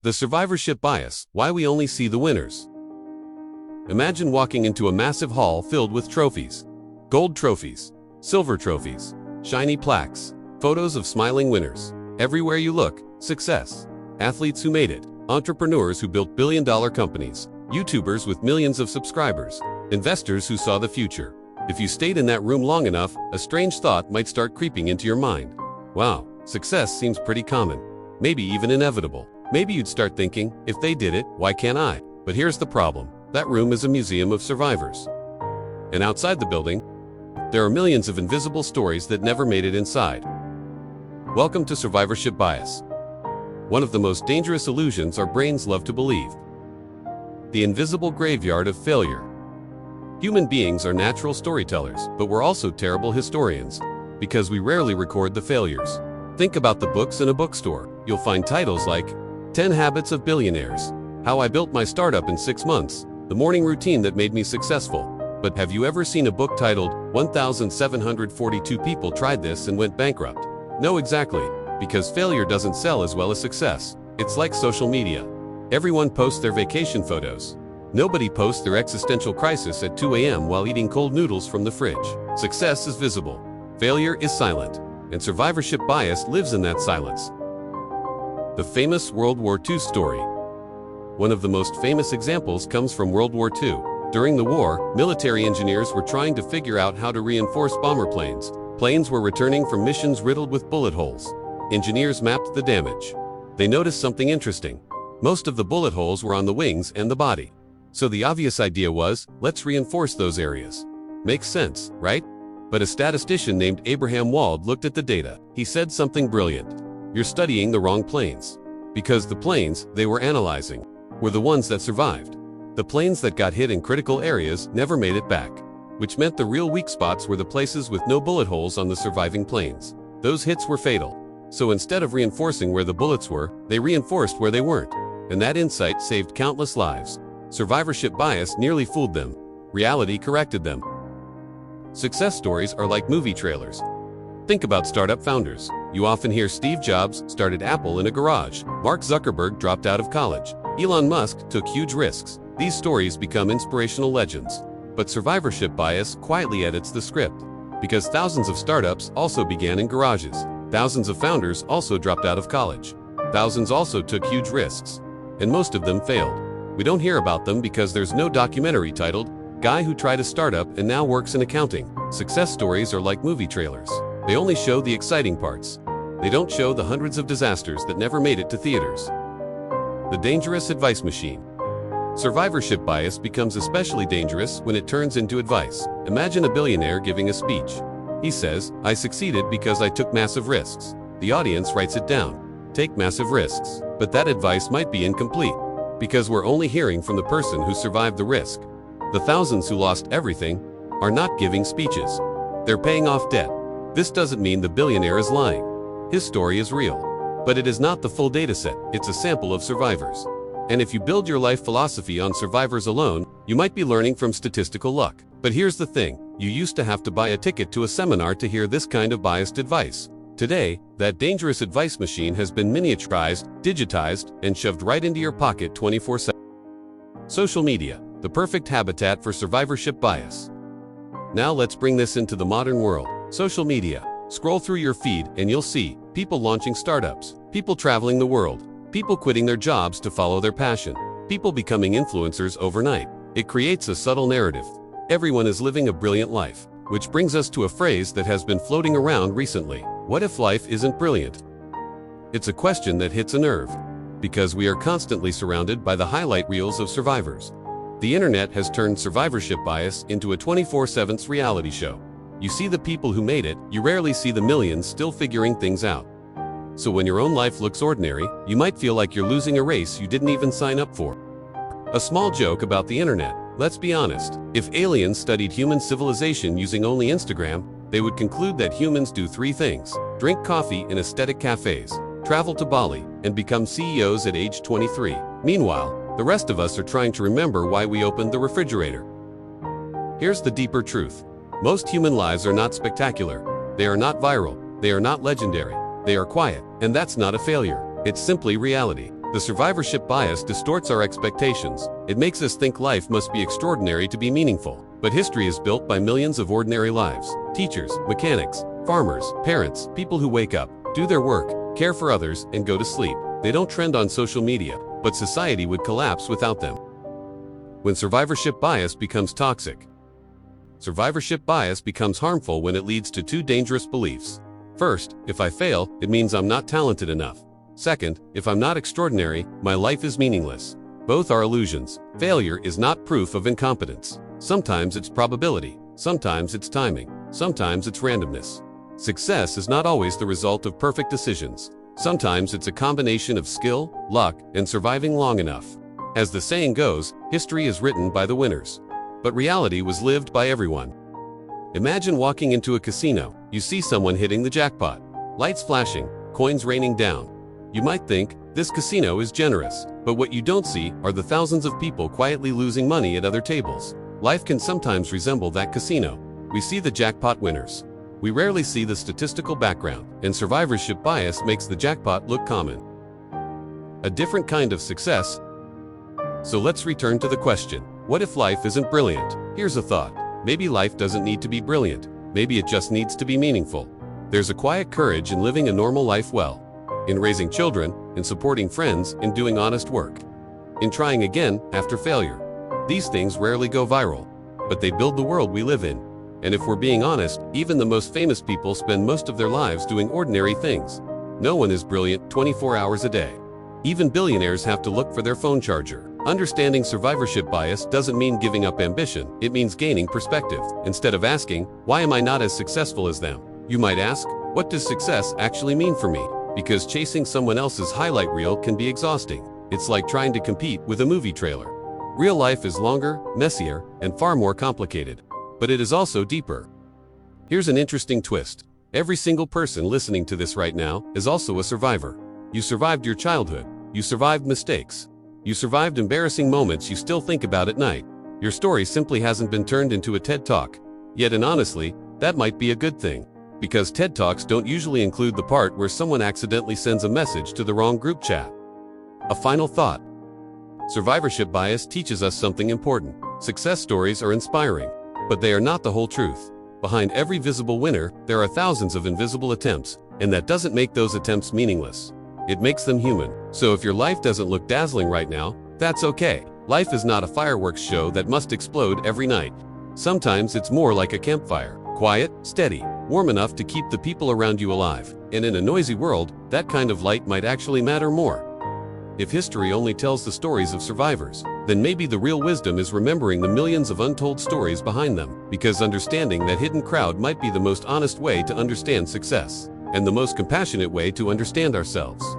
The survivorship bias, why we only see the winners. Imagine walking into a massive hall filled with trophies. Gold trophies, silver trophies, shiny plaques, photos of smiling winners. Everywhere you look, success. Athletes who made it, entrepreneurs who built billion-dollar companies, YouTubers with millions of subscribers, investors who saw the future. If you stayed in that room long enough, a strange thought might start creeping into your mind. Wow, success seems pretty common, maybe even inevitable. Maybe you'd start thinking, if they did it, why can't I? But here's the problem. That room is a museum of survivors. And outside the building, there are millions of invisible stories that never made it inside. Welcome to Survivorship Bias. One of the most dangerous illusions our brains love to believe. The invisible graveyard of failure. Human beings are natural storytellers, but we're also terrible historians, because we rarely record the failures. Think about the books in a bookstore. You'll find titles like 10 Habits of Billionaires, How I Built My Startup in 6 Months, The Morning Routine That Made Me Successful. But have you ever seen a book titled 1,742 People Tried This and Went Bankrupt? No, exactly, because failure doesn't sell as well as success. It's like social media. Everyone posts their vacation photos. Nobody posts their existential crisis at 2 a.m. while eating cold noodles from the fridge. Success is visible. Failure is silent. And survivorship bias lives in that silence. The famous World War II story. One of the most famous examples comes from World War II. During the war, military engineers were trying to figure out how to reinforce bomber planes. Planes were returning from missions riddled with bullet holes. Engineers mapped the damage. They noticed something interesting. Most of the bullet holes were on the wings and the body. So the obvious idea was, let's reinforce those areas. Makes sense, right? But a statistician named Abraham Wald looked at the data. He said something brilliant. You're studying the wrong planes. Because the planes they were analyzing were the ones that survived. The planes that got hit in critical areas never made it back, which meant the real weak spots were the places with no bullet holes on the surviving planes. Those hits were fatal. So instead of reinforcing where the bullets were, they reinforced where they weren't. And that insight saved countless lives. Survivorship bias nearly fooled them. Reality corrected them. Success stories are like movie trailers. Think about startup founders. You often hear Steve Jobs started Apple in a garage. Mark Zuckerberg dropped out of college. Elon Musk took huge risks. These stories become inspirational legends. But survivorship bias quietly edits the script. Because thousands of startups also began in garages. Thousands of founders also dropped out of college. Thousands also took huge risks. And most of them failed. We don't hear about them because there's no documentary titled, Guy Who Tried a Startup and Now Works in Accounting. Success stories are like movie trailers. They only show the exciting parts. They don't show the hundreds of disasters that never made it to theaters. The dangerous advice machine. Survivorship bias becomes especially dangerous when it turns into advice. Imagine a billionaire giving a speech. He says, I succeeded because I took massive risks. The audience writes it down. Take massive risks. But that advice might be incomplete. Because we're only hearing from the person who survived the risk. The thousands who lost everything are not giving speeches. They're paying off debt. This doesn't mean the billionaire is lying. His story is real. But it is not the full data set. It's a sample of survivors. And if you build your life philosophy on survivors alone, you might be learning from statistical luck. But here's the thing. You used to have to buy a ticket to a seminar to hear this kind of biased advice. Today, that dangerous advice machine has been miniaturized, digitized, and shoved right into your pocket 24/7. Social media, the perfect habitat for survivorship bias. Now let's bring this into the modern world. Social media. Scroll through your feed and you'll see people launching startups, people traveling the world, people quitting their jobs to follow their passion, people becoming influencers overnight. It creates a subtle narrative. Everyone is living a brilliant life. Which brings us to a phrase that has been floating around recently. What if life isn't brilliant? It's a question that hits a nerve. Because we are constantly surrounded by the highlight reels of survivors. The internet has turned survivorship bias into a 24/7 reality show. You see the people who made it, you rarely see the millions still figuring things out. So when your own life looks ordinary, you might feel like you're losing a race you didn't even sign up for. A small joke about the internet. Let's be honest. If aliens studied human civilization using only Instagram, they would conclude that humans do 3 things. Drink coffee in aesthetic cafes, travel to Bali, and become CEOs at age 23. Meanwhile, the rest of us are trying to remember why we opened the refrigerator. Here's the deeper truth. Most human lives are not spectacular. They are not viral. They are not legendary. They are quiet. And that's not a failure. It's simply reality. The survivorship bias distorts our expectations. It makes us think life must be extraordinary to be meaningful. But history is built by millions of ordinary lives. Teachers, mechanics, farmers, parents, people who wake up, do their work, care for others, and go to sleep. They don't trend on social media, but society would collapse without them. When survivorship bias becomes toxic. Survivorship bias becomes harmful when it leads to two dangerous beliefs. First, if I fail, it means I'm not talented enough. Second, if I'm not extraordinary, my life is meaningless. Both are illusions. Failure is not proof of incompetence. Sometimes it's probability, sometimes it's timing, sometimes it's randomness. Success is not always the result of perfect decisions. Sometimes it's a combination of skill, luck, and surviving long enough. As the saying goes, history is written by the winners. But reality was lived by everyone. Imagine walking into a casino. You see someone hitting the jackpot. Lights flashing, coins raining down. You might think, this casino is generous. But what you don't see are the thousands of people quietly losing money at other tables. Life can sometimes resemble that casino. We see the jackpot winners. We rarely see the statistical background, and survivorship bias makes the jackpot look common. A different kind of success. So let's return to the question, what if life isn't brilliant? Here's a thought. Maybe life doesn't need to be brilliant. Maybe it just needs to be meaningful. There's a quiet courage in living a normal life well. In raising children, in supporting friends, in doing honest work. In trying again after failure. These things rarely go viral, but they build the world we live in. And if we're being honest, even the most famous people spend most of their lives doing ordinary things. No one is brilliant 24 hours a day. Even billionaires have to look for their phone charger. Understanding survivorship bias doesn't mean giving up ambition, it means gaining perspective. Instead of asking, why am I not as successful as them? You might ask, what does success actually mean for me? Because chasing someone else's highlight reel can be exhausting. It's like trying to compete with a movie trailer. Real life is longer, messier, and far more complicated. But it is also deeper. Here's an interesting twist. Every single person listening to this right now is also a survivor. You survived your childhood. You survived mistakes. You survived embarrassing moments you still think about at night. Your story simply hasn't been turned into a TED Talk. Yet, and honestly, that might be a good thing. Because TED Talks don't usually include the part where someone accidentally sends a message to the wrong group chat. A final thought. Survivorship bias teaches us something important. Success stories are inspiring, but they are not the whole truth. Behind every visible winner, there are thousands of invisible attempts, and that doesn't make those attempts meaningless. It makes them human. So if your life doesn't look dazzling right now, that's okay. Life is not a fireworks show that must explode every night. Sometimes it's more like a campfire. Quiet, steady, warm enough to keep the people around you alive. And in a noisy world, that kind of light might actually matter more. If history only tells the stories of survivors, then maybe the real wisdom is remembering the millions of untold stories behind them, because understanding that hidden crowd might be the most honest way to understand success, and the most compassionate way to understand ourselves.